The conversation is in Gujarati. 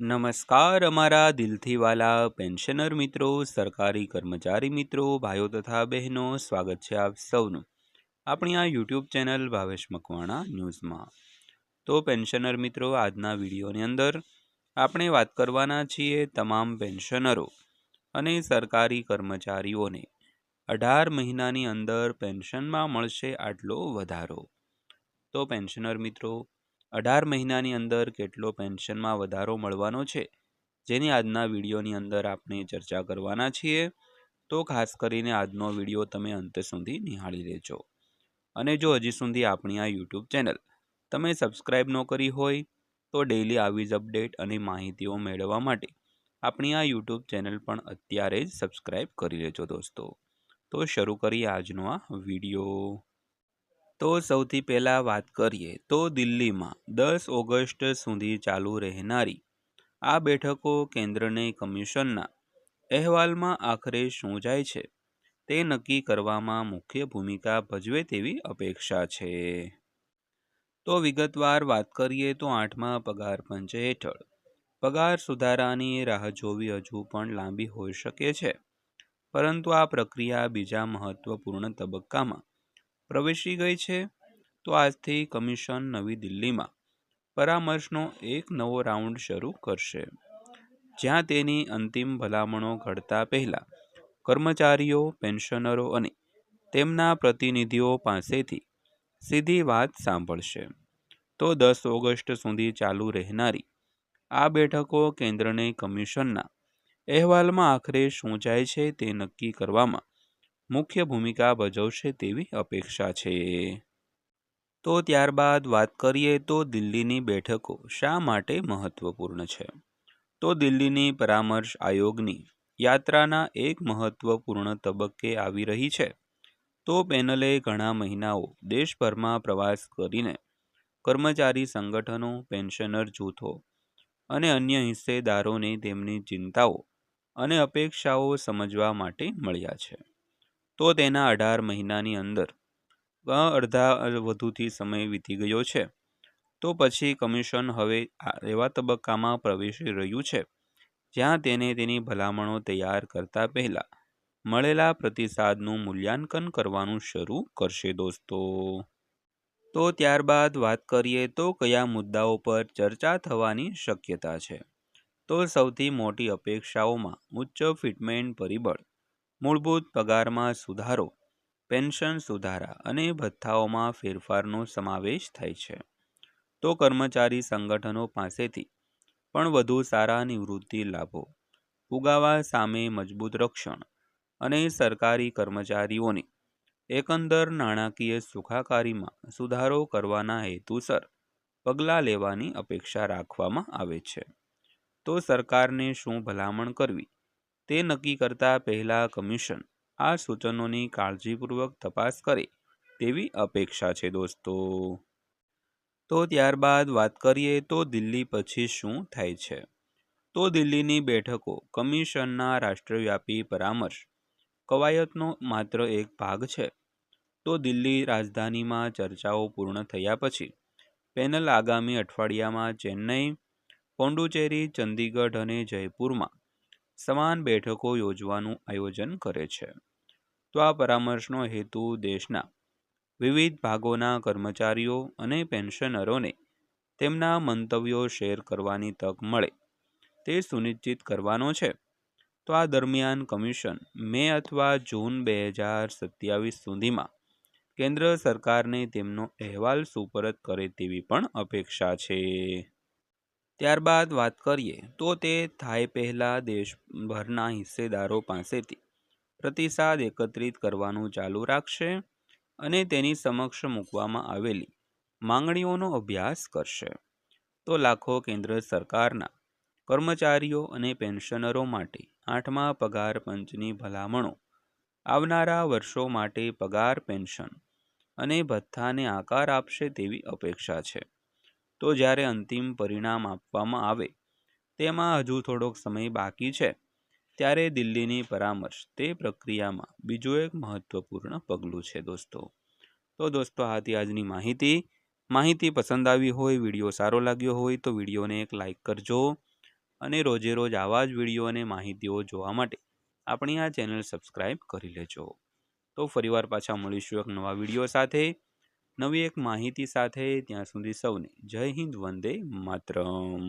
નમસ્કાર અમારા દિલથી વાલા પેન્શનર મિત્રો, સરકારી કર્મચારી મિત્રો, ભાઈઓ તથા બહેનો, સ્વાગત છે આપ સૌનું આપણી આ યુટ્યુબ ચેનલ ભાવેશ મકવાણા ન્યૂઝમાં। તો પેન્શનર મિત્રો, આજના વિડીયોની અંદર આપણે વાત કરવાના છીએ તમામ પેન્શનરો અને સરકારી કર્મચારીઓને 18 મહિનાની અંદર પેન્શનમાં મળશે આટલો વધારો। તો પેન્શનર મિત્રો, 18 મહિનાની અંદર કેટલો પેન્શનમાં વધારો મળવાનો છે, જેની આજના વિડીયોની અંદર આપણે ચર્ચા કરવાના છીએ। તો ખાસ કરીને આજનો વિડીયો તમે અંત સુધી નિહાળી લેજો। અને જો હજી સુધી આપણી આ યુટ્યુબ ચેનલ તમે સબસ્ક્રાઈબ ન કરી હોય તો ડેઈલી આવી જ અપડેટ અને માહિતીઓ મેળવવા માટે આપણી આ યુટ્યુબ ચેનલ પણ અત્યારે જ સબસ્ક્રાઈબ કરી લેજો દોસ્તો। તો શરૂ કરીએ આજનો આ વિડીયો। તો સૌથી પહેલાં વાત કરીએ તો દિલ્હીમાં 10 ઓગસ્ટ સુધી ચાલુ રહેનારી આ બેઠકો કેન્દ્રને કમિશનના અહેવાલમાં આખરે શું જાય છે તે નક્કી કરવામાં મુખ્ય ભૂમિકા ભજવે તેવી અપેક્ષા છે। તો વિગતવાર વાત કરીએ તો 8મા પગાર પંચ હેઠળ પગાર સુધારાની રાહ જોવી હજુ પણ લાંબી હોઈ શકે છે, પરંતુ આ પ્રક્રિયા બીજા મહત્વપૂર્ણ તબક્કામાં પ્રવેશી ગઈ છે। તો આજથી કમિશન નવી દિલ્હીમાં પરામર્શનો એક નવો રાઉન્ડ શરૂ કરશે, જ્યાં તેની અંતિમ ભલામણો ઘડતા પહેલા કર્મચારીઓ, પેન્શનરો અને તેમના પ્રતિનિધિઓ પાસેથી સીધી વાત સાંભળશે। તો 10 ઓગસ્ટ સુધી ચાલુ રહેનારી આ બેઠકો કેન્દ્રને કમિશનના અહેવાલમાં આખરે શું જાય છે તે નક્કી કરવામાં મુખ્ય ભૂમિકા ભજવશે તેવી અપેક્ષા છે। તો ત્યારબાદ વાત કરીએ તો દિલ્હીની બેઠકો શા માટે મહત્વપૂર્ણ છે। તો દિલ્હીની પરામર્શ આયોગની યાત્રાના એક મહત્વપૂર્ણ તબક્કે આવી રહી છે। તો પેનલે ઘણા મહિનાઓ દેશભરમાં પ્રવાસ કરીને કર્મચારી સંગઠનો, પેન્શનર જૂથો અને અન્ય હિસ્સેદારોને તેમની ચિંતાઓ અને અપેક્ષાઓ સમજવા માટે મળ્યા છે। તો તેના 18 મહિનાની અંદર અડધા વધુથી સમય વીતી ગયો છે। તો પછી કમિશન હવે એવા તબક્કામાં પ્રવેશી રહ્યું છે જ્યાં તેને તેની ભલામણો તૈયાર કરતા પહેલા મળેલા પ્રતિસાદનું મૂલ્યાંકન કરવાનું શરૂ કરશે દોસ્તો। તો ત્યારબાદ વાત કરીએ તો કયા મુદ્દાઓ પર ચર્ચા થવાની શક્યતા છે। તો સૌથી મોટી અપેક્ષાઓમાં ઉચ્ચ ફિટમેન્ટ પરિબળ, મૂળભૂત પગારમાં સુધારો, પેન્શન સુધારા અને ભથ્થાઓમાં ફેરફારનો સમાવેશ થાય છે। તો કર્મચારી સંગઠનો પાસેથી પણ વધુ સારા નિવૃત્તિ લાભો, ફુગાવા સામે મજબૂત રક્ષણ અને સરકારી કર્મચારીઓની એકંદર નાણાકીય સુખાકારીમાં સુધારો કરવાના હેતુસર પગલાં લેવાની અપેક્ષા રાખવામાં આવે છે। તો સરકારને શું ભલામણ કરવી તે નક્કી કરતા પહેલા કમિશન આ સૂચનોની કાળજીપૂર્વક તપાસ કરે તેવી અપેક્ષા છે દોસ્તો। તો ત્યારબાદ વાત કરીએ તો દિલ્હી પછી શું થાય છે। તો દિલ્હીની બેઠકો કમિશનના રાષ્ટ્રવ્યાપી પરામર્શ કવાયતનો માત્ર એક ભાગ છે। તો દિલ્હી રાજધાનીમાં ચર્ચાઓ પૂર્ણ થયા પછી પેનલ આગામી અઠવાડિયામાં ચેન્નઈ, પોંડુચેરી, ચંદીગઢ અને જયપુરમાં સમાન બેઠકો યોજવાનું આયોજન કરે છે। તો આ પરામર્શનો હેતુ દેશના વિવિધ ભાગોના કર્મચારીઓ અને પેન્શનરોને તેમના મંતવ્યો શેર કરવાની તક મળે તે સુનિશ્ચિત કરવાનો છે। તો આ દરમિયાન કમિશન મે અથવા જૂન 2027 સુધીમાં કેન્દ્ર સરકારને તેમનો અહેવાલ સુપરત કરે તેવી પણ અપેક્ષા છે। ત્યારબાદ વાત કરીએ તો તે થાય પહેલાં દેશભરના હિસ્સેદારો પાસેથી પ્રતિસાદ એકત્રિત કરવાનું ચાલુ રાખશે અને તેની સમક્ષ મૂકવામાં આવેલી માંગણીઓનો અભ્યાસ કરશે। તો લાખો કેન્દ્ર સરકારના કર્મચારીઓ અને પેન્શનરો માટે 8મા પગાર પંચની ભલામણો આવનારા વર્ષો માટે પગાર, પેન્શન અને ભથ્થાને આકાર આપશે તેવી અપેક્ષા છે। તો જ્યારે અંતિમ પરિણામ આપવામાં આવે તેમાં હજુ થોડોક સમય બાકી છે, ત્યારે દિલ્હીની પરામર્શ તે પ્રક્રિયામાં બીજું એક મહત્વપૂર્ણ પગલું છે દોસ્તો। તો દોસ્તો, આથી આજની માહિતી પસંદ આવી હોય, વિડીયો સારો લાગ્યો હોય તો વિડીયોને એક લાઈક કરજો અને રોજે રોજ આવા જ વિડીયો અને માહિતીઓ જોવા માટે આપણી આ ચેનલ સબસ્ક્રાઈબ કરી લેજો. તો ફરીવાર પાછા મળીશું એક નવા વિડીયો સાથે, નવી એક માહિતી સાથે. ત્યાં સુધી સૌને જય હિન્દ, વંદે માતરમ.